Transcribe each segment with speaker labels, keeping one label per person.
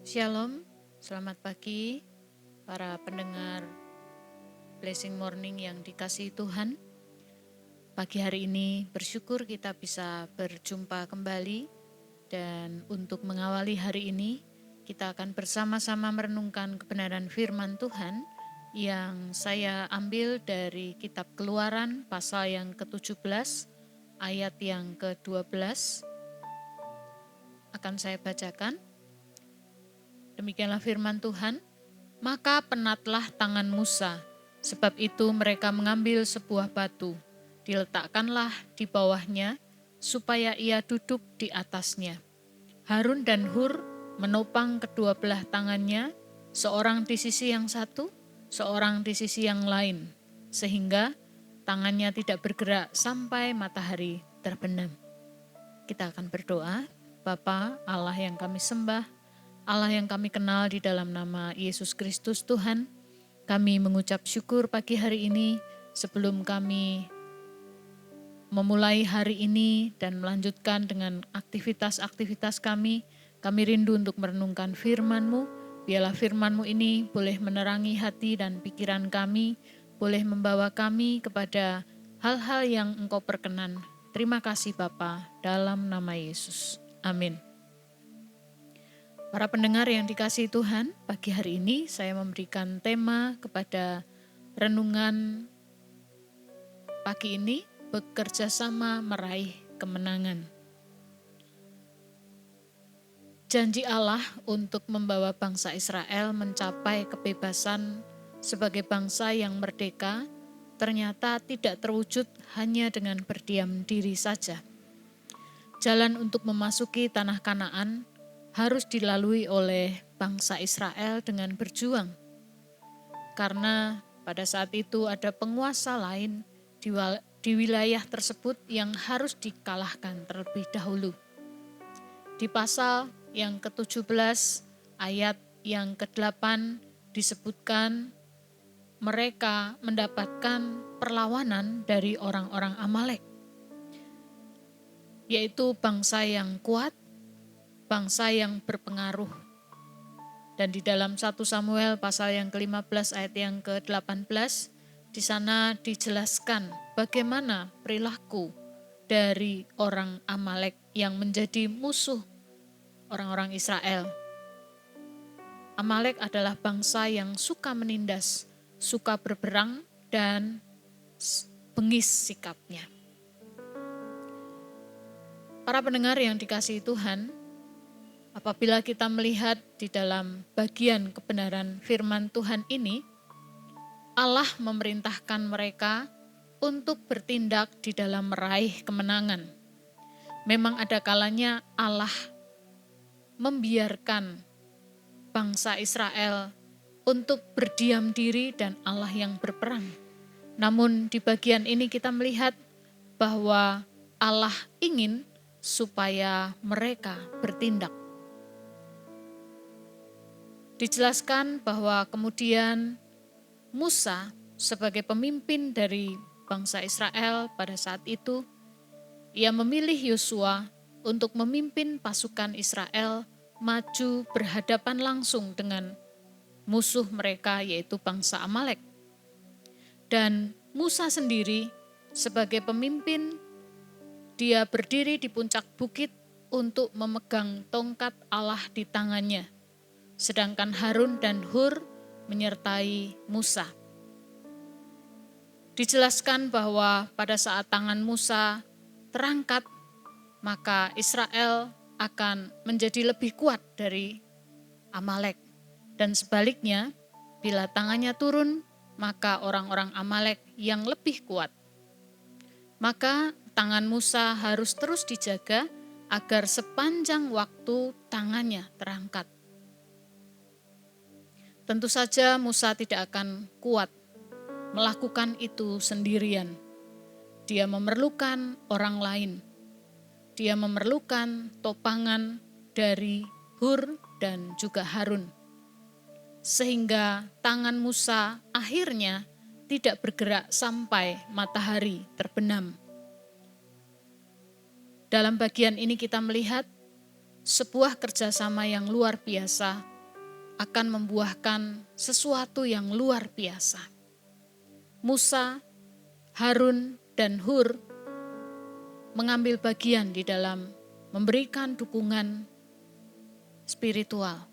Speaker 1: Shalom, selamat pagi para pendengar Blessing Morning yang dikasihi Tuhan. Pagi hari ini bersyukur kita bisa berjumpa kembali dan untuk mengawali hari ini kita akan bersama-sama merenungkan kebenaran firman Tuhan yang saya ambil dari kitab Keluaran pasal yang ke-17 ayat yang ke-12. Akan saya bacakan. Demikianlah firman Tuhan. Maka penatlah tangan Musa, sebab itu mereka mengambil sebuah batu, diletakkanlah di bawahnya, supaya ia duduk di atasnya. Harun dan Hur menopang kedua belah tangannya, seorang di sisi yang satu, seorang di sisi yang lain, sehingga tangannya tidak bergerak sampai matahari terbenam. Kita akan berdoa. Bapa Allah yang kami sembah, Allah yang kami kenal di dalam nama Yesus Kristus Tuhan, kami mengucap syukur pagi hari ini sebelum kami memulai hari ini dan melanjutkan dengan aktivitas-aktivitas kami rindu untuk merenungkan firman-Mu. Biarlah firman-Mu ini boleh menerangi hati dan pikiran kami, boleh membawa kami kepada hal-hal yang Engkau perkenan. Terima kasih Bapa, dalam nama Yesus. Amin. Para pendengar yang dikasihi Tuhan, pagi hari ini saya memberikan tema kepada renungan pagi ini, bekerja sama meraih kemenangan. Janji Allah untuk membawa bangsa Israel mencapai kebebasan sebagai bangsa yang merdeka ternyata tidak terwujud hanya dengan berdiam diri saja. Jalan untuk memasuki tanah Kanaan harus dilalui oleh bangsa Israel dengan berjuang. Karena pada saat itu ada penguasa lain di wilayah tersebut yang harus dikalahkan terlebih dahulu. Di pasal yang ke-17 ayat yang ke-8 disebutkan mereka mendapatkan perlawanan dari orang-orang Amalek, yaitu bangsa yang kuat, bangsa yang berpengaruh. Dan di dalam 1 Samuel pasal yang ke-15 ayat yang ke-18, di sana dijelaskan bagaimana perilaku dari orang Amalek yang menjadi musuh orang-orang Israel. Amalek adalah bangsa yang suka menindas, suka berperang, dan bengis sikapnya. Para pendengar yang dikasihi Tuhan, apabila kita melihat di dalam bagian kebenaran firman Tuhan ini, Allah memerintahkan mereka untuk bertindak di dalam meraih kemenangan. Memang ada kalanya Allah membiarkan bangsa Israel untuk berdiam diri dan Allah yang berperang. Namun di bagian ini kita melihat bahwa Allah ingin supaya mereka bertindak. Dijelaskan bahwa kemudian Musa sebagai pemimpin dari bangsa Israel pada saat itu, ia memilih Yosua untuk memimpin pasukan Israel maju berhadapan langsung dengan musuh mereka yaitu bangsa Amalek. Dan Musa sendiri sebagai pemimpin, dia berdiri di puncak bukit untuk memegang tongkat Allah di tangannya. Sedangkan Harun dan Hur menyertai Musa. Dijelaskan bahwa pada saat tangan Musa terangkat, maka Israel akan menjadi lebih kuat dari Amalek. Dan sebaliknya, bila tangannya turun, maka orang-orang Amalek yang lebih kuat. Maka tangan Musa harus terus dijaga agar sepanjang waktu tangannya terangkat. Tentu saja Musa tidak akan kuat melakukan itu sendirian. Dia memerlukan orang lain. Dia memerlukan topangan dari Hur dan juga Harun. Sehingga tangan Musa akhirnya tidak bergerak sampai matahari terbenam. Dalam bagian ini kita melihat sebuah kerjasama yang luar biasa akan membuahkan sesuatu yang luar biasa. Musa, Harun, dan Hur mengambil bagian di dalam memberikan dukungan spiritual.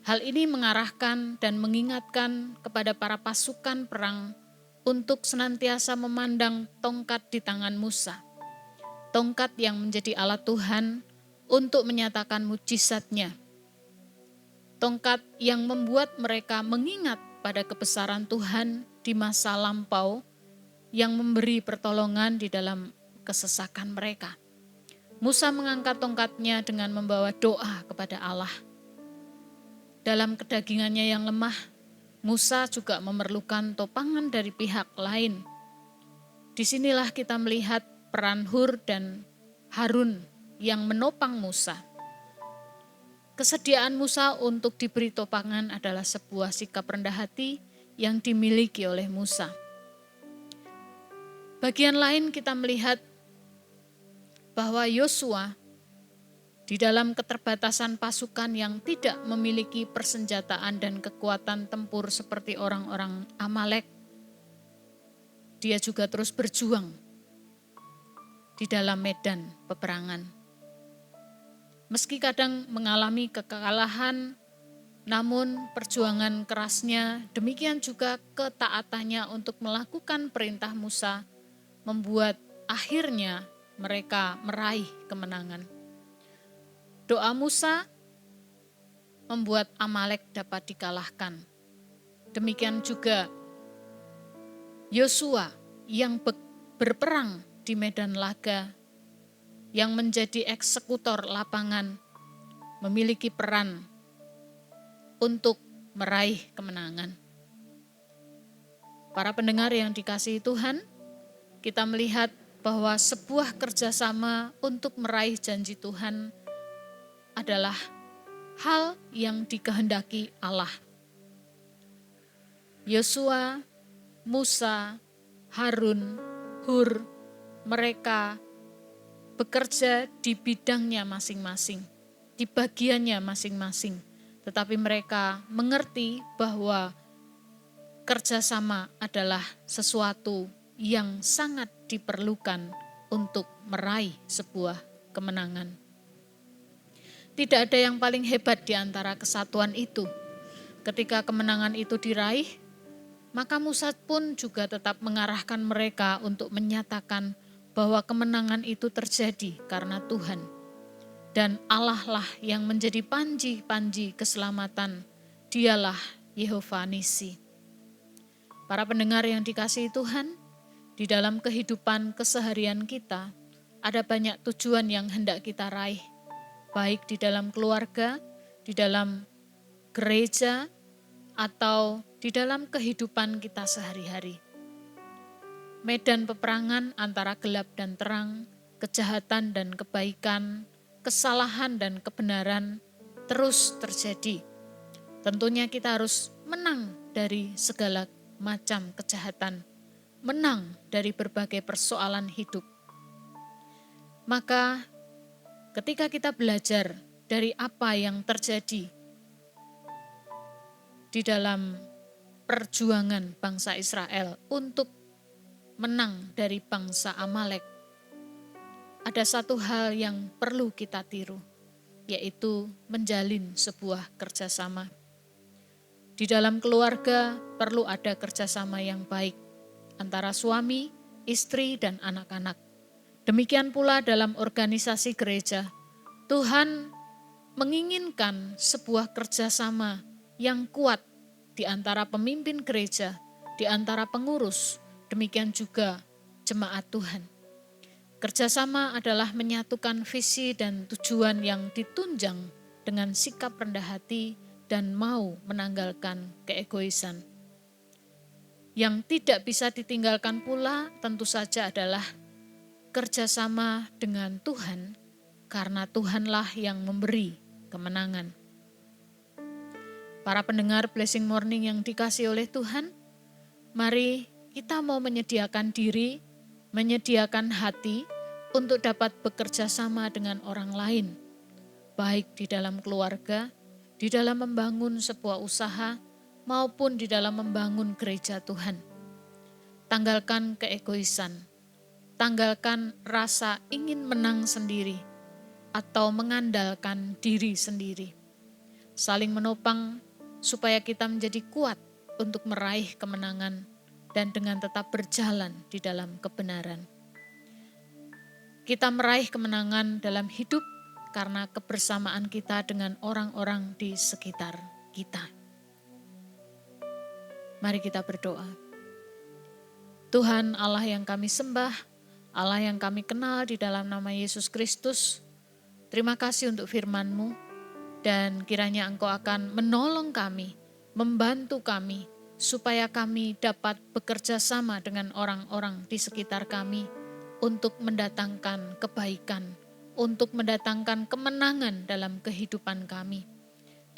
Speaker 1: Hal ini mengarahkan dan mengingatkan kepada para pasukan perang untuk senantiasa memandang tongkat di tangan Musa. Tongkat yang menjadi alat Tuhan untuk menyatakan mujizat-Nya. Tongkat yang membuat mereka mengingat pada kebesaran Tuhan di masa lampau yang memberi pertolongan di dalam kesesakan mereka. Musa mengangkat tongkatnya dengan membawa doa kepada Allah. Dalam kedagingannya yang lemah, Musa juga memerlukan topangan dari pihak lain. Disinilah kita melihat peran Hur dan Harun yang menopang Musa. Kesediaan Musa untuk diberi topangan adalah sebuah sikap rendah hati yang dimiliki oleh Musa. Bagian lain kita melihat bahwa Yosua di dalam keterbatasan pasukan yang tidak memiliki persenjataan dan kekuatan tempur seperti orang-orang Amalek, dia juga terus berjuang di dalam medan peperangan. Meski kadang mengalami kekalahan, namun perjuangan kerasnya, demikian juga ketaatannya untuk melakukan perintah Musa, membuat akhirnya mereka meraih kemenangan. Doa Musa membuat Amalek dapat dikalahkan. Demikian juga Yosua yang berperang di medan laga, yang menjadi eksekutor lapangan, memiliki peran untuk meraih kemenangan. Para pendengar yang dikasihi Tuhan, kita melihat bahwa sebuah kerjasama untuk meraih janji Tuhan adalah hal yang dikehendaki Allah. Yosua, Musa, Harun, Hur, mereka bekerja di bidangnya masing-masing, di bagiannya masing-masing. Tetapi mereka mengerti bahwa kerjasama adalah sesuatu yang sangat diperlukan untuk meraih sebuah kemenangan. Tidak ada yang paling hebat di antara kesatuan itu. Ketika kemenangan itu diraih, maka Musa pun juga tetap mengarahkan mereka untuk menyatakan bahwa kemenangan itu terjadi karena Tuhan. Dan Allah lah yang menjadi panji-panji keselamatan. Dialah Yehova Nisi. Para pendengar yang dikasihi Tuhan, di dalam kehidupan keseharian kita, ada banyak tujuan yang hendak kita raih. Baik di dalam keluarga, di dalam gereja, atau di dalam kehidupan kita sehari-hari. Medan peperangan antara gelap dan terang, kejahatan dan kebaikan, kesalahan dan kebenaran terus terjadi. Tentunya kita harus menang dari segala macam kejahatan, menang dari berbagai persoalan hidup. Maka ketika kita belajar dari apa yang terjadi di dalam perjuangan bangsa Israel untuk menang dari bangsa Amalek, ada satu hal yang perlu kita tiru, yaitu menjalin sebuah kerjasama. Di dalam keluarga perlu ada kerjasama yang baik antara suami, istri, dan anak-anak. Demikian pula dalam organisasi gereja, Tuhan menginginkan sebuah kerjasama yang kuat di antara pemimpin gereja, di antara pengurus, demikian juga jemaat Tuhan. Kerjasama adalah menyatukan visi dan tujuan yang ditunjang dengan sikap rendah hati dan mau menanggalkan keegoisan. Yang tidak bisa ditinggalkan pula tentu saja adalah kerjasama dengan Tuhan, karena Tuhanlah yang memberi kemenangan. Para pendengar Blessing Morning yang dikasihi oleh Tuhan, mari kita mau menyediakan diri, menyediakan hati untuk dapat bekerja sama dengan orang lain, baik di dalam keluarga, di dalam membangun sebuah usaha maupun di dalam membangun gereja Tuhan. Tanggalkan keegoisan, tanggalkan rasa ingin menang sendiri atau mengandalkan diri sendiri. Saling menopang supaya kita menjadi kuat untuk meraih kemenangan dan dengan tetap berjalan di dalam kebenaran. Kita meraih kemenangan dalam hidup karena kebersamaan kita dengan orang-orang di sekitar kita. Mari kita berdoa. Tuhan Allah yang kami sembah, Allah yang kami kenal di dalam nama Yesus Kristus, terima kasih untuk firman-Mu, dan kiranya Engkau akan menolong kami, membantu kami, supaya kami dapat bekerja sama dengan orang-orang di sekitar kami untuk mendatangkan kebaikan, untuk mendatangkan kemenangan dalam kehidupan kami,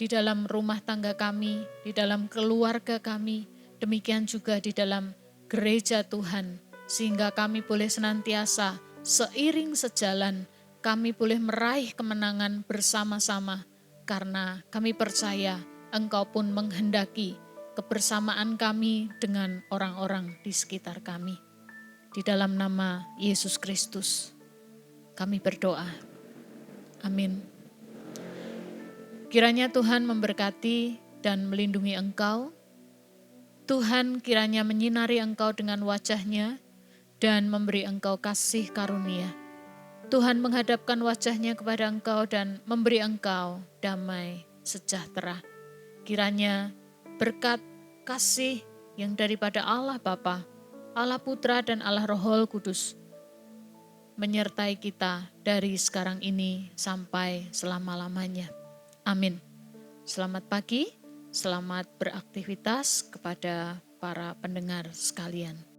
Speaker 1: di dalam rumah tangga kami, di dalam keluarga kami, demikian juga di dalam gereja Tuhan, sehingga kami boleh senantiasa seiring sejalan, kami boleh meraih kemenangan bersama-sama, karena kami percaya Engkau pun menghendaki kebersamaan kami dengan orang-orang di sekitar kami. Di dalam nama Yesus Kristus, kami berdoa. Amin. Kiranya Tuhan memberkati dan melindungi engkau. Tuhan kiranya menyinari engkau dengan wajah-Nya dan memberi engkau kasih karunia. Tuhan menghadapkan wajah-Nya kepada engkau dan memberi engkau damai sejahtera. Kiranya berkat kasih yang daripada Allah Bapa, Allah Putra dan Allah Roh Kudus menyertai kita dari sekarang ini sampai selama-lamanya. Amin. Selamat pagi, selamat beraktivitas kepada para pendengar sekalian.